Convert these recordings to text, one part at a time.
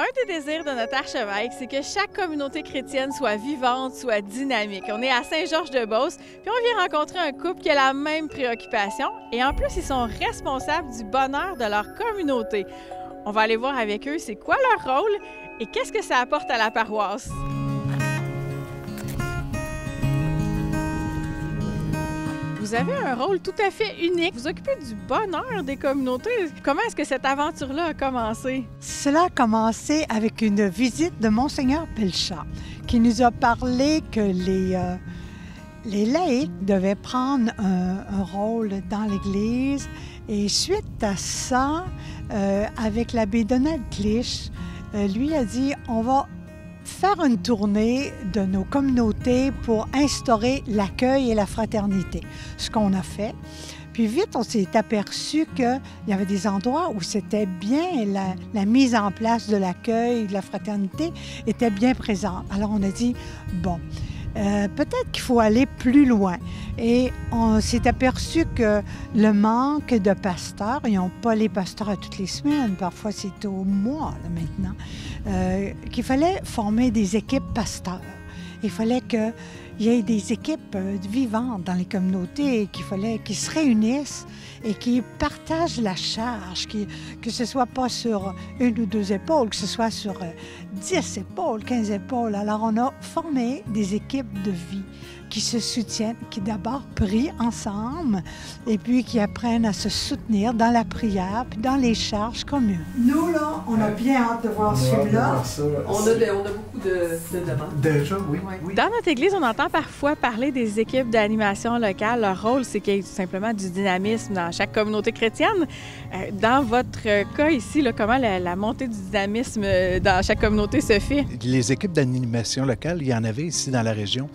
Un des désirs de notre archevêque, c'est que chaque communauté chrétienne soit vivante, soit dynamique. On est à Saint-Georges-de-Beauce, puis on vient rencontrer un couple qui a la même préoccupation. Et en plus, ils sont responsables du bonheur de leur communauté. On va aller voir avec eux c'est quoi leur rôle et qu'est-ce que ça apporte à la paroisse. Vous avez un rôle tout à fait unique. Vous occupez du bonheur des communautés. Comment est-ce que cette aventure-là a commencé? Cela a commencé avec une visite de Monseigneur Pelchat, qui nous a parlé que les laïcs devaient prendre un rôle dans l'Église. Et suite à ça, avec l'abbé Donald Clich, lui a dit « On va faire une tournée de nos communautés pour instaurer l'accueil et la fraternité », ce qu'on a fait. Puis vite, on s'est aperçu qu'il y avait des endroits où c'était bien, la mise en place de l'accueil, de la fraternité était bien présente. Alors on a dit, bon, peut-être qu'il faut aller plus loin. Et on s'est aperçu que le manque de pasteurs, ils n'ont pas les pasteurs à toutes les semaines, parfois c'est au mois là, maintenant, qu'il fallait former des équipes pasteurs. Il fallait qu'il y ait des équipes vivantes dans les communautés, qu'il fallait qu'ils se réunissent et qu'ils partagent la charge, que ce ne soit pas sur une ou deux épaules, que ce soit sur 10 épaules, 15 épaules. Alors on a formé des équipes de vie qui se soutiennent, qui d'abord prient ensemble et puis qui apprennent à se soutenir dans la prière puis dans les charges communes. Nous, là, on a bien hâte de voir celui-là. On a beaucoup de demandes. Déjà, oui. Oui. Dans notre Église, on entend parfois parler des équipes d'animation locale. Leur rôle, c'est qu'il y ait tout simplement du dynamisme dans chaque communauté chrétienne. Dans votre cas ici, là, comment la montée du dynamisme dans chaque communauté se fait? Les équipes d'animation locale, il y en avait ici dans la région.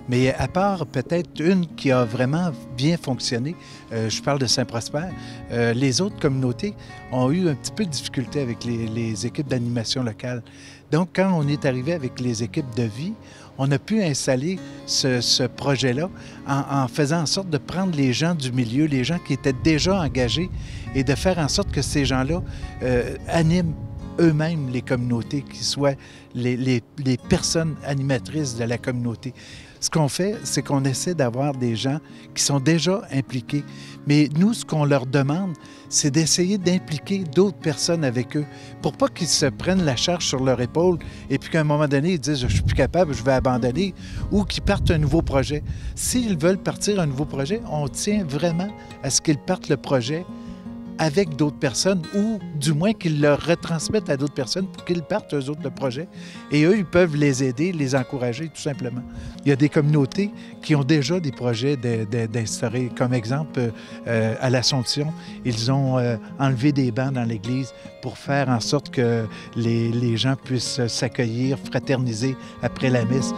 Mais à part peut-être une qui a vraiment bien fonctionné, je parle de Saint-Prosper, les autres communautés ont eu un petit peu de difficulté avec les équipes d'animation locale. Donc, quand on est arrivé avec les équipes de vie, on a pu installer ce projet-là en faisant en sorte de prendre les gens du milieu, les gens qui étaient déjà engagés, et de faire en sorte que ces gens-là animent eux-mêmes les communautés, qui soient les personnes animatrices de la communauté. Ce qu'on fait, c'est qu'on essaie d'avoir des gens qui sont déjà impliqués. Mais nous, ce qu'on leur demande, c'est d'essayer d'impliquer d'autres personnes avec eux pour pas qu'ils se prennent la charge sur leur épaule et puis qu'à un moment donné, ils disent « je suis plus capable, je vais abandonner » ou qu'ils partent un nouveau projet. S'ils veulent partir un nouveau projet, on tient vraiment à ce qu'ils partent le projet avec d'autres personnes ou du moins qu'ils le retransmettent à d'autres personnes pour qu'ils partent eux autres le projet. Et eux, ils peuvent les aider, les encourager tout simplement. Il y a des communautés qui ont déjà des projets d'instaurer. Comme exemple, à l'Assomption, ils ont enlevé des bancs dans l'église pour faire en sorte que les gens puissent s'accueillir, fraterniser après la messe.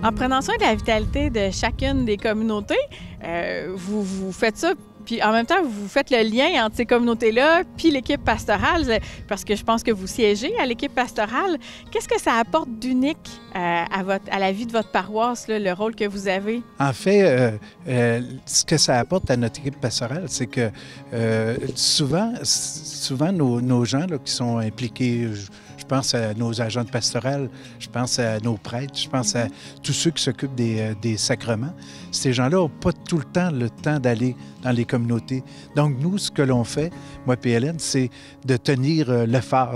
En prenant soin de la vitalité de chacune des communautés, vous faites ça, puis en même temps, vous faites le lien entre ces communautés-là puis l'équipe pastorale, parce que je pense que vous siégez à l'équipe pastorale. Qu'est-ce que ça apporte d'unique à la vie de votre paroisse, là, le rôle que vous avez? En fait, ce que ça apporte à notre équipe pastorale, c'est que souvent nos gens là, qui sont impliqués, je pense à nos agents de pastorale, je pense à nos prêtres, je pense à tous ceux qui s'occupent des sacrements. Ces gens-là n'ont pas tout le temps d'aller dans les communautés. Donc, nous, ce que l'on fait, moi et Hélène, c'est de tenir le phare,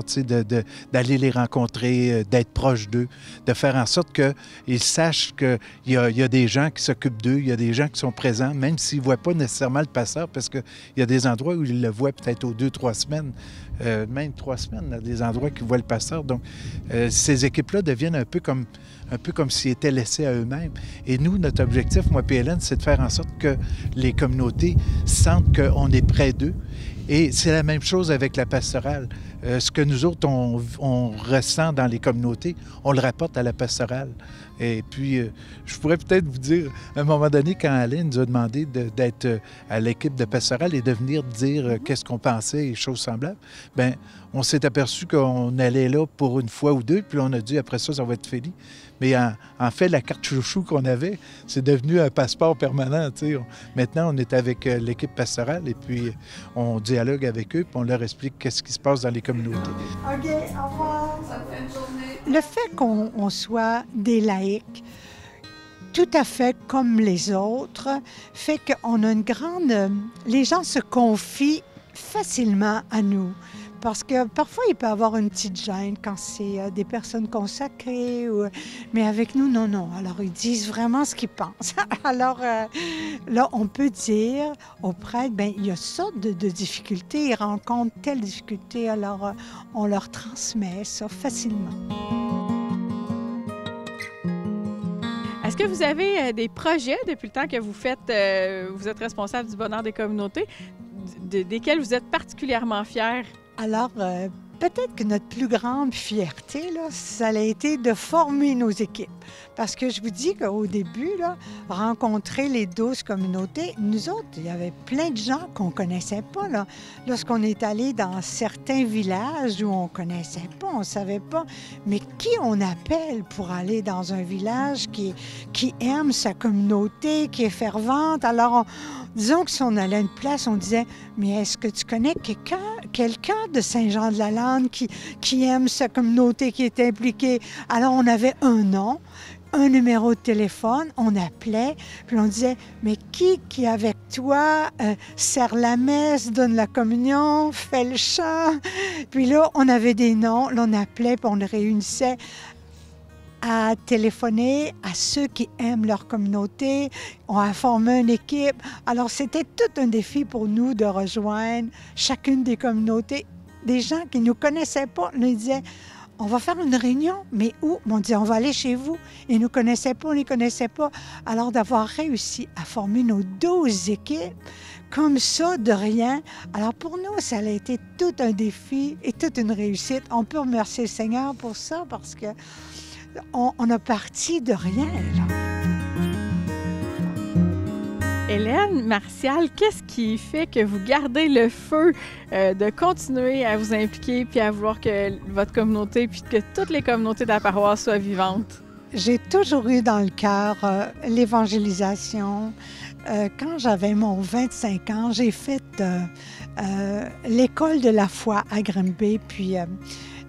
d'aller les rencontrer, d'être proche d'eux, de faire en sorte qu'ils sachent qu'il y a des gens qui s'occupent d'eux, il y a des gens qui sont présents, même s'ils ne voient pas nécessairement le pasteur, parce qu'il y a des endroits où ils le voient peut-être aux 2-3 semaines, même 3 semaines, il y a des endroits qui voient le pasteur. Donc, ces équipes-là deviennent un peu comme s'ils étaient laissés à eux-mêmes. Et nous, notre objectif, moi et Hélène, c'est de faire en sorte que les communautés sentent qu'on est près d'eux. Et c'est la même chose avec la pastorale. Ce que nous autres, on ressent dans les communautés, on le rapporte à la pastorale. Et puis, je pourrais peut-être vous dire, à un moment donné, quand Alain nous a demandé d'être à l'équipe de pastorale et de venir dire qu'est-ce qu'on pensait et choses semblables, bien, on s'est aperçu qu'on allait là pour une fois ou deux, puis on a dit, après ça va être fini. Mais en fait, la carte chouchou qu'on avait, c'est devenu un passeport permanent. Maintenant, on est avec l'équipe pastorale et puis on dialogue avec eux, puis on leur explique qu'est-ce qui se passe dans les communautés. OK, au revoir. Bonne journée. Le fait qu'on soit des laïcs, tout à fait comme les autres, fait qu'on a une grande... Les gens se confient facilement à nous. Parce que parfois, il peut y avoir une petite gêne quand c'est des personnes consacrées. Mais avec nous, non. Alors, ils disent vraiment ce qu'ils pensent. Alors, là, on peut dire aux prêtres, bien, il y a sorte de difficultés, ils rencontrent telle difficulté, alors on leur transmet ça facilement. Est-ce que vous avez des projets depuis le temps que vous faites, vous êtes responsable du bonheur des communautés, desquels vous êtes particulièrement fiers? Alors, peut-être que notre plus grande fierté, là, ça a été de former nos équipes. Parce que je vous dis qu'au début, là, rencontrer les 12 communautés, nous autres, il y avait plein de gens qu'on ne connaissait pas. Là. Lorsqu'on est allé dans certains villages où on ne connaissait pas, on ne savait pas, mais qui on appelle pour aller dans un village qui aime sa communauté, qui est fervente. Alors, disons que si on allait à une place, on disait, mais est-ce que tu connais quelqu'un de Saint-Jean-de-la-Lande qui aime sa communauté, qui est impliqué? Alors, on avait un nom, un numéro de téléphone, on appelait, puis on disait, mais qui avec toi sert la messe, donne la communion, fait le chant? Puis là, on avait des noms, là, on appelait, puis on les réunissait à téléphoner à ceux qui aiment leur communauté. On a formé une équipe. Alors, c'était tout un défi pour nous de rejoindre chacune des communautés. Des gens qui ne nous connaissaient pas nous disaient, on va faire une réunion, mais où? On dit, on va aller chez vous. Ils ne nous connaissaient pas, on ne les connaissait pas. Alors, d'avoir réussi à former nos 12 équipes, comme ça, de rien. Alors, pour nous, ça a été tout un défi et toute une réussite. On peut remercier le Seigneur pour ça, parce que on a parti de rien, là. Hélène, Martial, qu'est-ce qui fait que vous gardez le feu de continuer à vous impliquer puis à vouloir que votre communauté puis que toutes les communautés de la paroisse soient vivantes? J'ai toujours eu dans le cœur l'évangélisation. Quand j'avais mon 25 ans, j'ai fait l'école de la foi à Grimby, puis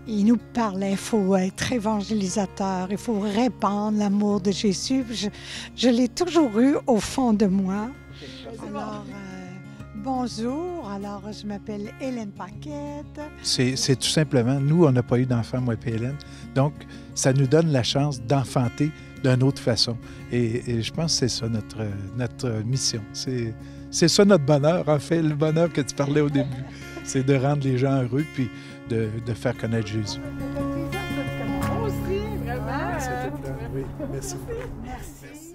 il nous parlait, il faut être évangélisateur, il faut répandre l'amour de Jésus. Je l'ai toujours eu au fond de moi. Alors, bonjour, alors je m'appelle Hélène Paquette. C'est tout simplement, nous, on n'a pas eu d'enfant, moi et Hélène, donc ça nous donne la chance d'enfanter d'une autre façon. Et je pense que c'est ça notre mission. C'est ça notre bonheur, en fait, le bonheur que tu parlais au début. C'est de rendre les gens heureux puis de faire connaître Jésus. Moi aussi, vraiment. Oui, merci. Merci.